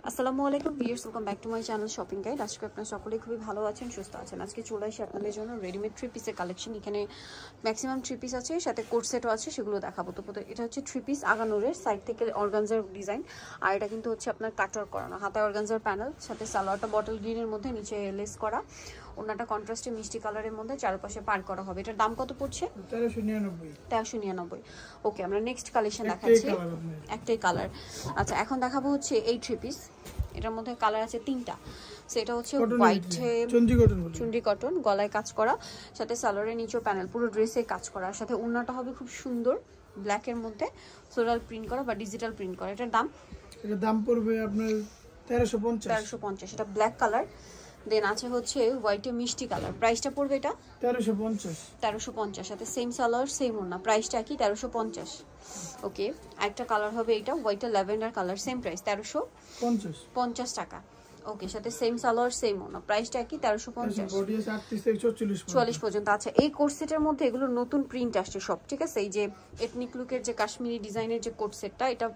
আসসালামু আলাইকুম viewers, welcome back to my channel shopping guide. আজকে আপনারা সকলেই খুবই ভালো আছেন, সুস্থ আছেন। আজকে চলে আসি আপনাদের জন্য রেডিমেড থ্রি পিসের কালেকশন। এখানে ম্যাক্সিমাম থ্রি পিস আছে, সাথে কোট সেটও আছে, সেগুলো দেখাবো। তো এটা হচ্ছে থ্রি পিস আগানোরের সাইড থেকে অর্গানজার ডিজাইন, আর এটা কিন্তু হচ্ছে আপনার কাটওয়ার্ক করানো, হাতায় অর্গানজার প্যানেল, সাথে সালোয়ারটা বটল গ্রিনের মধ্যে, নিচে লেস করা, ওনাটা কন্ট্রাস্টে মিষ্টি কালারের মধ্যে, চারপাশে পার করা হবে। এটার দাম কত পড়ছে? 1399। ওকে, আমরা নেক্সট কালেকশন দেখাচ্ছি। একটাই কালার। আচ্ছা, এখন দেখাবো হচ্ছে এই থ্রি পিস। এটার মধ্যে কালার আছে তিনটা। সেটা হচ্ছে হোয়াইট চুন্ডি কটন, গলায় কাজ করা, সাথে সালোয়ারের নিচেও প্যানেল, পুরো ড্রেসে কাজ করা, সাথে ওড়নাটা হবে খুব সুন্দর ব্ল্যাকের মধ্যে ফ্লোরাল প্রিন্ট করা বা ডিজিটাল প্রিন্ট করা। এটার দাম পড়বে আপনার 1350। এটা ব্ল্যাক কালার। দেন আছে হচ্ছে হোয়াইটে মিষ্টি কালার, প্রাইসটা পড়বে এটা 1350। সাথে সেম সালোয়ার সেম ওড়না, প্রাইসটা কি 1350। ওকে, একটা কালার হবে এটা হোয়াইটে ল্যাভেন্ডার কালার, সেম প্রাইস 1350 টাকা। ওকে, সাথে সেম সালোয়ার সেম ওড়না, প্রাইসটা কি 1350, 44 পর্যন্ত। আচ্ছা, এই কোট সেটের মধ্যে এগুলো নতুন প্রিন্ট আসছে সব, ঠিক আছে? এই যে এথনিক লুকের যে কাশ্মীরি ডিজাইনের যে কোট সেটটা, এটা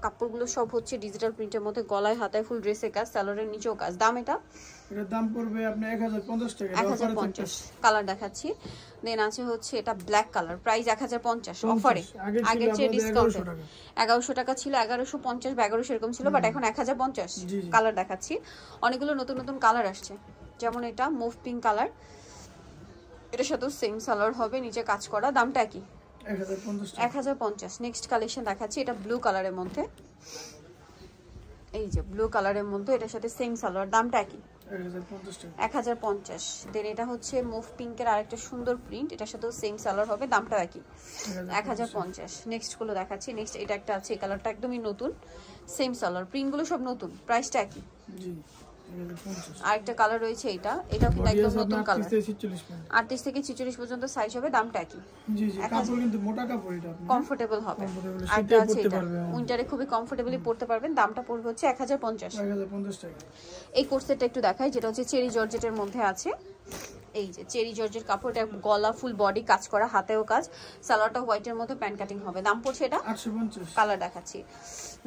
কাপড়গুলো সব হচ্ছে ডিজিটাল প্রিন্টের মধ্যে, গলায় হাতায় ফুল ড্রেসের কাজ, সালোয়ারের নিচেও কাজ। দাম এটার দাম পড়বে আপনার 1050 টাকা। 1050 কালার দেখাচ্ছি। দেন আছে হচ্ছে এটা ব্ল্যাক কালার, প্রাইস 1050 অফারে, আগে চেয়ে ডিসকাউন্টে 1100 টাকা ছিল, 1150 বা 1100 এরকম ছিল, বাট এখন 1050। কালার দেখাচ্ছি, অনেকগুলো নতুন নতুন কালার আসছে, যেমন এটা মুভ পিঙ্ক কালার, এটার সাথে সেম সালোয়ার হবে, নিচে কাজ করা, দামটা কি 1050। নেক্সট কালেকশন দেখাচ্ছি, এটা ব্লু কালারের মধ্যে, এই যে ব্লু কালারের মধ্যে, এটার সাথে সেম সালোয়ার, দামটা কি 1050। দেন এটা হচ্ছে মুভ পিঙ্কের আরেকটা সুন্দর প্রিন্ট, এটার সাথেও সেম সালোয়ার হবে, দামটা একই 1050। নেক্সট গুলো দেখাচ্ছি। নেক্সট এটা একটা আছে, এই কালারটা একদমই নতুন, সেম সালোয়ার, প্রিন্টগুলো সব নতুন, প্রাইসটা একই। আরেকটা কালার রয়েছে, এটাও কিন্তু একদম নতুন কালার, 38 থেকে 46 পর্যন্ত সাইজ হবে, দামটা একই। কমফোর্টেবল হবে, আরেকটা আছে এটা উইন্টারে খুবই কমফোর্টেবলি পরতে পারবেন, দামটা পড়বে হচ্ছে 1050 টাকা। এই কোট সেটটা একটু দেখাই, যেটা হচ্ছে চেরি জর্জেটের মধ্যে আছে। এই যে চেরি জর্জের কাপড়, এটা গলা ফুল বডি কাজ করা, হাতেও কাজ, সালোয়ারটা হোয়াইটের মধ্যে প্যান্ট কাটিং হবে, দাম পড়ছে এটা 850। কালার দেখাচ্ছি,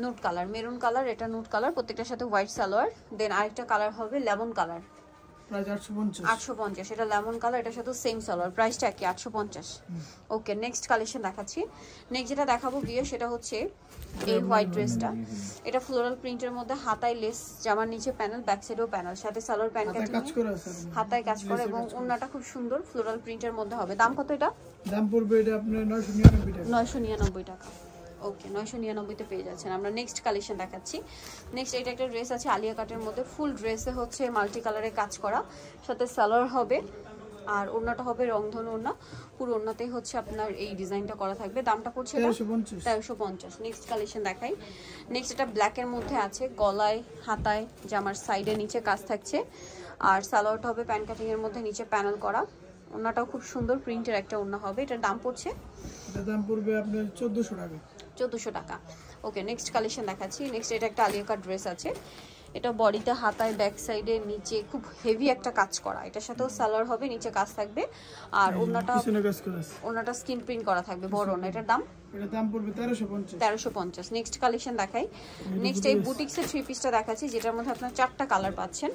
নুট কালার, মেরুন কালার, এটা নুট কালার, প্রত্যেকটার সাথে হোয়াইট সালোয়ার। দেন আরেকটা কালার হবে লেমন কালার, 850। এটা লেমন কালার, এটার সাথে সেম সালোয়ার, প্রাইসটা কি 850। ওকে, নেক্সট কালেকশন দেখাচ্ছি। নেক্সট যেটা দেখাবো বিয়ে, সেটা হচ্ছে এই হোয়াইট ড্রেসটা। এটা ফ্লোরাল প্রিন্টের মধ্যে, হাতায় লেস, জামার নিচে প্যানেল, ব্যাক সাইডেও প্যানেল, সাথে সালোয়ার প্যান্ট কাটিং, হাতায় কাজ করে, এবং ওড়নাটা খুব সুন্দর ফ্লোরাল প্রিন্টের মধ্যে হবে। দাম কত এটা? দাম পড়বে এটা আপনার 999 টাকা। ওকে, 999-তে পেয়ে যাচ্ছেন। আমরা নেক্সট কালেকশন দেখাচ্ছি। নেক্সট এটা একটা ড্রেস আছে আলিয়া কাটের মধ্যে, ফুল ড্রেসে হচ্ছে মাল্টি কালারে কাজ করা, সাথে সালোয়ার হবে, আর ওড়নাটা হবে রংধনু ওড়না, পুরো ওড়নাতেই হচ্ছে আপনার এই ডিজাইনটা করা থাকবে, দামটা পড়ছে 1350। নেক্সট কালেকশন দেখাই। নেক্সট এটা ব্ল্যাকের মধ্যে আছে, গলায় হাতায় জামার সাইডে নিচে কাজ থাকছে, আর সালোয়ারটা হবে প্যান্ট কাটিং এর মধ্যে, নিচে প্যানেল করা, ওড়নাটাও খুব সুন্দর প্রিন্টের একটা ওড়না হবে। এটার দাম পড়ছে আপনার 1400 টাকা। ওকে, নেক্সট কালেকশন দেখাচ্ছি। নেক্সট এটা একটা আলিয়া কাট ড্রেস আছে, এটা বডিতে হাতায় ব্যাক সাইডে নিচে খুব হেভি একটা কাজ করা, এটার সাথেও সালোয়ার হবে, নিচে কাজ থাকবে, আর ওড়নাটা স্কিন প্রিন্ট করা থাকবে, বড় ওড়না। এটার দাম পড়বে 1350। নেক্সট কালেকশন দেখাই। নেক্সট এই বুটিক্সের থ্রি পিসটা দেখাচ্ছি, যেটার মধ্যে আপনার 4টা কালার পাচ্ছেন।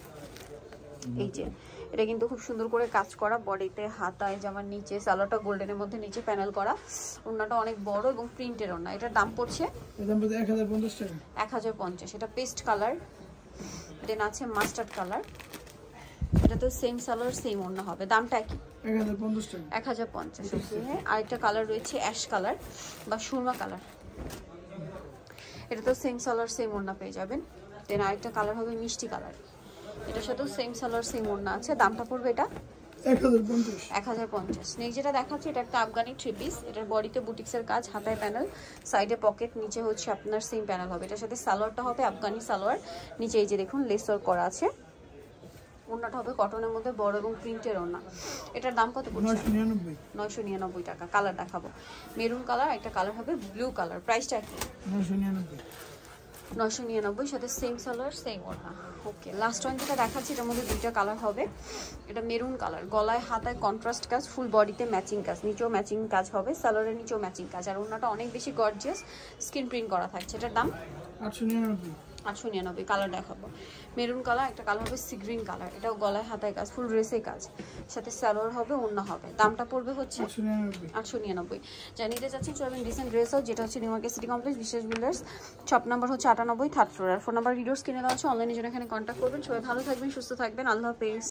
এই যে এটা কিন্তু খুব সুন্দর করে কাজ করা, বডিতে হাতায় জামার নিচে, সালোয়ারটা গোল্ডেনের মধ্যে, নিচে প্যানেল করা, ওড়নাটা অনেক বড় এবং প্রিন্টের ওড়না। এটার দাম পড়ছে 1050। এটা পেস্ট কালার, দেন আছে মাস্টার্ড কালার, এটা তো সেম সালোয়ার সেম ওড়না হবে, দামটা কি 1050। আরেকটা কালার রয়েছে অ্যাশ কালার বা সুরমা কালার, এটা তো সেম সালোয়ার সেম ওড়না পেয়ে যাবেন। দেন আরেকটা কালার হবে মিষ্টি কালার, এটার সাথে সেম সালোয়ার সেম ওড়না আছে, দামটা পড়বে এটা 1050। নেক্সট যেটা দেখাচ্ছি, এটা একটা আফগানি থ্রি পিস, এটার বডিতে বুটিক্সের কাজ, হাতায় প্যানেল, সাইডে পকেট, নিচে হচ্ছে আপনার সেম প্যানেল হবে, এটার সাথে সালোয়ারটা হবে আফগানি সালোয়ার, নিচে এই যে দেখুন লেস ওয়ার্ক করা আছে, ওড়নাটা হবে কটনের মধ্যে বড় এবং প্রিন্টের ওড়না। এটার দাম কত পড়ছে? 999 টাকা। কালার দেখাবো, মেরুন কালার, একটা কালার হবে ব্লু কালার, প্রাইসটা কি 999, সাথে সেম সালোয়ার সেম ওড়না। ওকে, লাস্ট ওয়ান যেটা দেখাচ্ছি, এটার মধ্যে 2টা কালার হবে। এটা মেরুন কালার, গলায় হাতায় কন্ট্রাস্ট কাজ, ফুল বডিতে ম্যাচিং কাজ, নিচেও ম্যাচিং কাজ হবে, সালোয়ারের নিচেও ম্যাচিং কাজ, আর ওড়নাটা অনেক বেশি গর্জিয়াস স্কিন প্রিন্ট করা থাকছে। এটার দাম 899 কালার দেখাবো। মেরুন কালার, একটা কালার হবে সি গ্রিন কালার, এটাও গলায় হাতায় কাজ, ফুল ড্রেসে কাজ, সাথে সালোয়ার হবে, ওড়না হবে। দামটা পড়বে হচ্ছে 899। যা নিতে চাচ্ছেন চলবেন রিসেন্ট ড্রেসও, যেটা হচ্ছে নিউ মার্কেট সিটি কমপ্লেক্স বিশ্বাস বিল্ডার্স, শপ নাম্বার হচ্ছে 98 থার্ড ফ্লোর। আর ফোন নাম্বার ভিডিওস কিনে দেওয়া হচ্ছে, অনলাইনে জন্য এখানে কন্ট্যাক্ট করবেন। সবাই ভালো থাকবেন, সুস্থ থাকবেন, আল্লাহ হাফেজ।